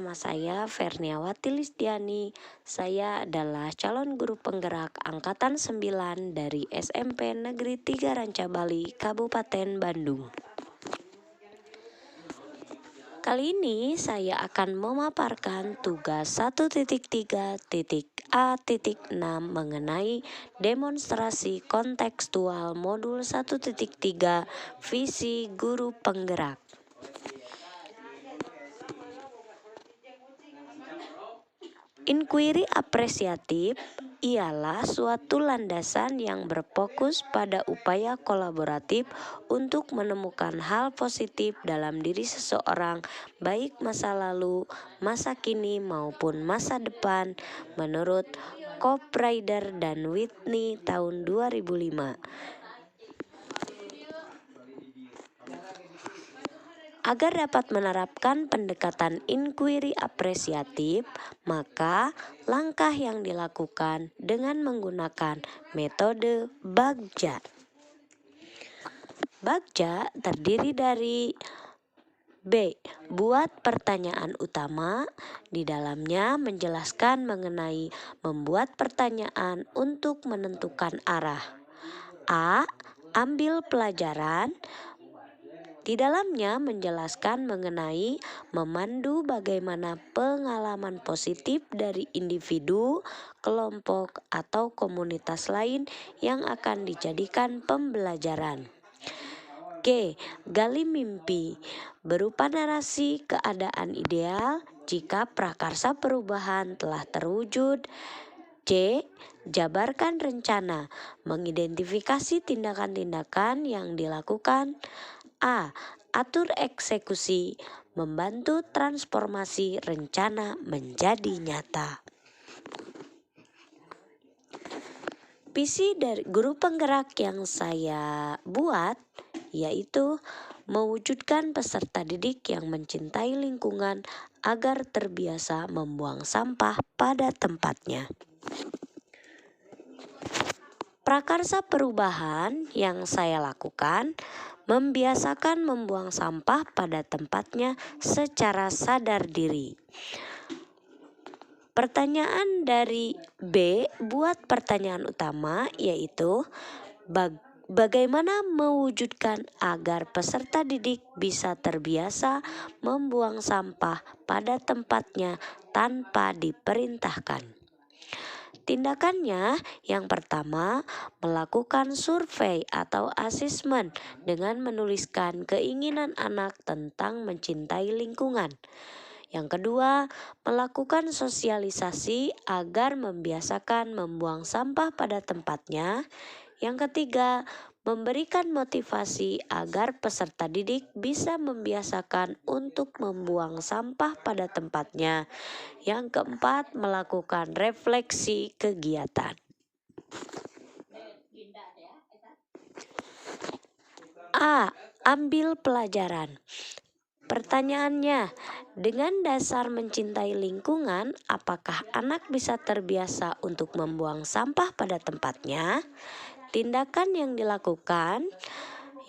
nama saya Ferniawati Lisdiani. Saya adalah calon guru penggerak Angkatan 9 dari SMP Negeri 3 Rancabali, Kabupaten Bandung. Kali ini saya akan memaparkan tugas 1.3.A.6 mengenai demonstrasi kontekstual modul 1.3 visi guru penggerak. Inquiry apresiatif ialah suatu landasan yang berfokus pada upaya kolaboratif untuk menemukan hal positif dalam diri seseorang, baik masa lalu, masa kini, maupun masa depan, menurut Cooprider dan Whitney tahun 2005. Agar dapat menerapkan pendekatan inquiry apresiatif, maka langkah yang dilakukan dengan menggunakan metode Bagja. Bagja terdiri dari B. Buat pertanyaan utama, di dalamnya menjelaskan mengenai membuat pertanyaan untuk menentukan arah. A. Ambil pelajaran, di dalamnya menjelaskan mengenai memandu bagaimana pengalaman positif dari individu, kelompok, atau komunitas lain yang akan dijadikan pembelajaran. G. Gali mimpi, berupa narasi keadaan ideal jika prakarsa perubahan telah terwujud. C. Jabarkan rencana, mengidentifikasi tindakan-tindakan yang dilakukan. A. Atur eksekusi, membantu transformasi rencana menjadi nyata. Visi dari guru penggerak yang saya buat yaitu mewujudkan peserta didik yang mencintai lingkungan agar terbiasa membuang sampah pada tempatnya. Prakarsa perubahan yang saya lakukan membiasakan membuang sampah pada tempatnya secara sadar diri. Pertanyaan dari B buat pertanyaan utama yaitu bagaimana mewujudkan agar peserta didik bisa terbiasa membuang sampah pada tempatnya tanpa diperintahkan. Tindakannya yang pertama, melakukan survei atau asesmen dengan menuliskan keinginan anak tentang mencintai lingkungan. Yang kedua, melakukan sosialisasi agar membiasakan membuang sampah pada tempatnya. Yang ketiga, memberikan motivasi agar peserta didik bisa membiasakan untuk membuang sampah pada tempatnya. Yang keempat, melakukan refleksi kegiatan. A. Ambil pelajaran. Pertanyaannya, dengan dasar mencintai lingkungan, apakah anak bisa terbiasa untuk membuang sampah pada tempatnya? Tindakan yang dilakukan,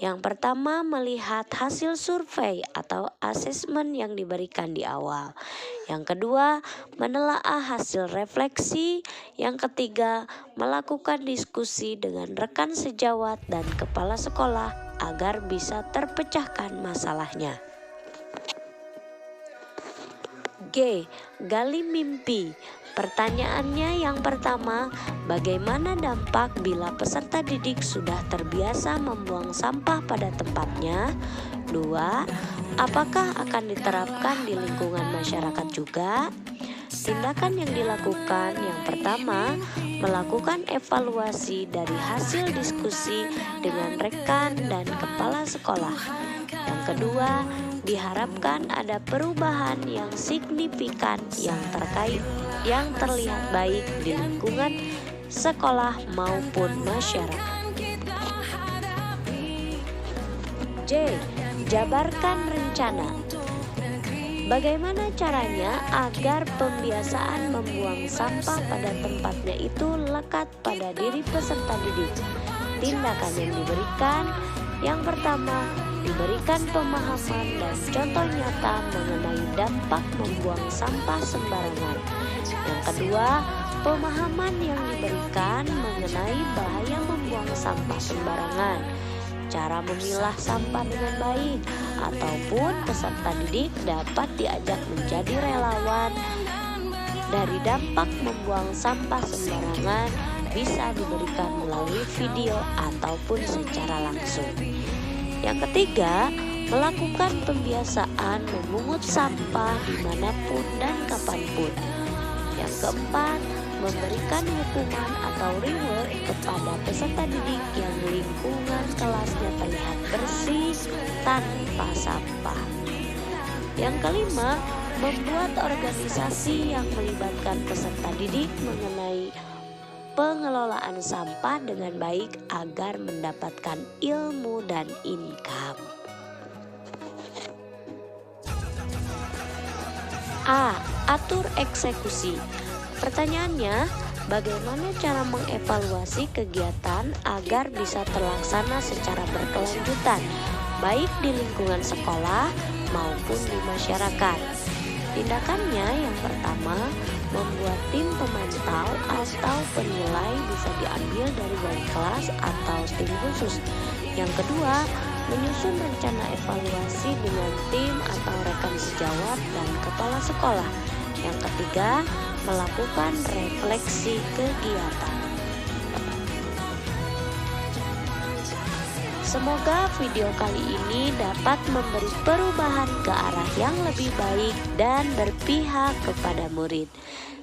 yang pertama melihat hasil survei atau asesmen yang diberikan di awal. Yang kedua, menelaah hasil refleksi. Yang ketiga, melakukan diskusi dengan rekan sejawat dan kepala sekolah agar bisa terpecahkan masalahnya. G. Gali mimpi. Pertanyaannya yang pertama, bagaimana dampak bila peserta didik sudah terbiasa membuang sampah pada tempatnya? 2. Apakah akan diterapkan di lingkungan masyarakat juga? Tindakan yang dilakukan yang pertama, melakukan evaluasi dari hasil diskusi dengan rekan dan kepala sekolah. Yang kedua, diharapkan ada perubahan yang signifikan yang terlihat baik di lingkungan sekolah maupun masyarakat. J. Jabarkan rencana. Bagaimana caranya agar pembiasaan membuang sampah pada tempatnya itu lekat pada diri peserta didik? Tindakan yang diberikan Yang pertama, diberikan pemahaman dan contoh nyata mengenai dampak membuang sampah sembarangan. Yang kedua, pemahaman yang diberikan mengenai bahaya membuang sampah sembarangan, cara memilah sampah dengan baik, ataupun peserta didik dapat diajak menjadi relawan. Dari dampak membuang sampah sembarangan bisa diberikan melalui video ataupun secara langsung. Yang ketiga, melakukan pembiasaan memungut sampah dimanapun dan kapanpun. Yang keempat, memberikan hukuman atau reward kepada peserta didik yang lingkungan kelasnya terlihat bersih tanpa sampah. Yang kelima, membuat organisasi yang melibatkan peserta didik mengenai pengelolaan sampah dengan baik agar mendapatkan ilmu dan income. A. Atur eksekusi. Pertanyaannya, bagaimana cara mengevaluasi kegiatan agar bisa terlaksana secara berkelanjutan, baik di lingkungan sekolah maupun di masyarakat? Tindakannya yang pertama, membuat tim pemantau atau penilai bisa diambil dari wali kelas atau tim khusus. Yang kedua, menyusun rencana evaluasi dengan tim atau rekan sejawat dan kepala sekolah. Yang ketiga, melakukan refleksi kegiatan. Semoga video kali ini dapat memberi perubahan ke arah yang lebih baik dan berpihak kepada murid.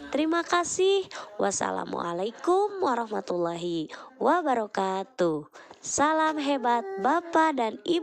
Terima kasih. Wassalamualaikum warahmatullahi wabarakatuh. Salam hebat Bapak dan Ibu.